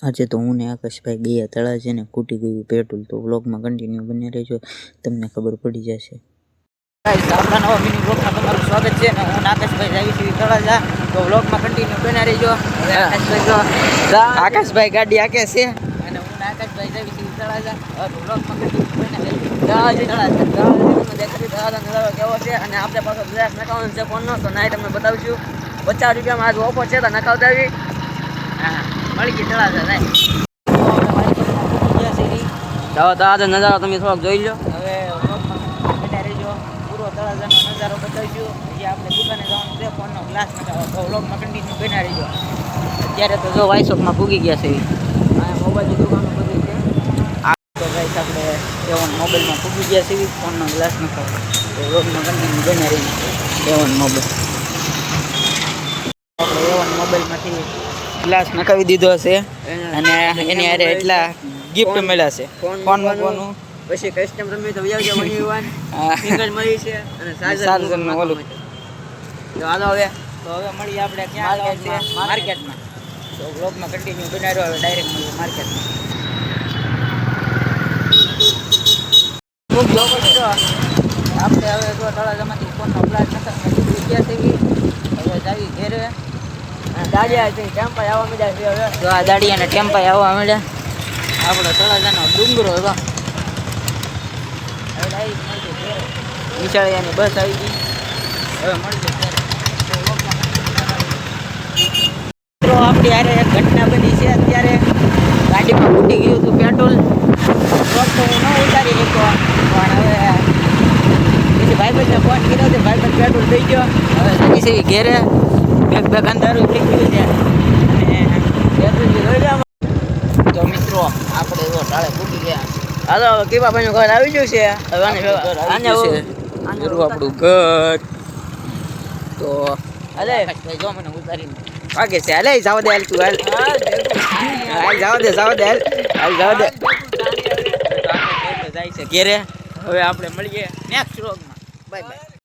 આજે તો હું ને આકાશભાઈ ગયા તળાજે ને ખૂટી ગયું પેટ્રોલ, તો વ્લોગમાં કન્ટિન્યુ બની રહેજો, તમને ખબર પડી જશે. આપણા નવા મિની વ્લોગમાં તમારું સ્વાગત છે ને હું આકાશભાઈ જાવી છીએ તળાજા, તો વ્લોગમાં કન્ટિન્યુ બની રહેજો. આકાશભાઈ ગાડી આકે છે અને હું આકાશભાઈ જાવી છીએ તળાજા, તો વ્લોગમાં કન્ટિન્યુ બની રહેજો. કેવો છે અને આપણે પાછો બ્લેક નખાવવાનો છે ફોનનો, તો ના તમને બતાવશું. 50 રૂપિયામાં આજ ઓફર છે તો નખાવતા આવી. હા મળી ગઈ તળાજા જાય તો આજે નજારો તમે થોડોક જોઈ લો. હવે બન્યા રહેજો, પૂરો તળાજાનો નજારો બતાવીશું. હજી આપણે દુકાને જવાનું છે ફોનનો ગ્લાસ નખાવવા, તો વ્લોગમાં કન્ટિન્યુ બન્યા રહેજો. અત્યારે તો જો વાઇશોપમાં પૂગી ગયા છે, મોબાઈલની દુકાનો બધી છે. તો ગાઈસ આપણે એવન મોબાઈલમાં પૂગી ગયા છે ફોનનો ગ્લાસ નખાવવા, તો વ્લોગમાં કન્ટિન્યુ બન્યા રહીને એવન મોબાઈલ આપણે એવન મોબાઈલમાંથી ગ્લાસ નખાવી દીધો છે અને એની હારે એટલા ગિફ્ટ મળ્યા છે. ફોન મૂકવાનું પછી કસ્ટમ રમી તો વ્યાજ મળી સિંગલ મળી છે અને ચાર્જર નું ઓલું. તો હાલો હવે મળીએ આપણે ક્યાં છે માર્કેટમાં, તો બ્લોગમાં કન્ટિન્યુ બનાવ્યો. હવે ડાયરેક્ટ મળીએ માર્કેટમાં. આપણે હવે જો તળાજામાંથી ફોનનો ગ્લાસ નખાવી ગયા છે. હવે જાવી ઘેરે. દાડિયા છે ટેમ્પા આવવા મળ્યા છે. હવે તો આ દાડિયા ને ટેમ્પા આવવા મળ્યા. આપણો તળાજાનો ડુંગરો હતો. હવે નિશાળિયાની બસ આવી ગઈ. હવે મળી જાય આપણી યારે એક ઘટના બની છે. અત્યારે ગાડીમાં ફૂટી ગયું હતું પેટ્રોલ. રોડ તો હું ન ઉતારી શક્યો, પણ હવે પછી ભાઈબંધને ફોન કર્યો તો ભાઈબંધ પેટ્રોલ દઈ ગયો. હવે સગી સેવી ઘેરે બેગ અંધારું થઈ ગયું છે અને પેટ્રોલ લઈ ગયા. તો મિત્રો આપણે એવો ટાળે ફૂટી ગયા. હાલો કેવા ભાઈનું ઘર આવી ગયું છે. હવે આપણું ઘર તો અરે ભાઈ જો મને ઉતારીને વાગે છે. હાલે જાવ દે, હાલ તું હાલ જાવ દે જાય છે ઘેરે. હવે આપણે મળીએ નેક્સ્ટ વ્લોગમાં. Bye bye.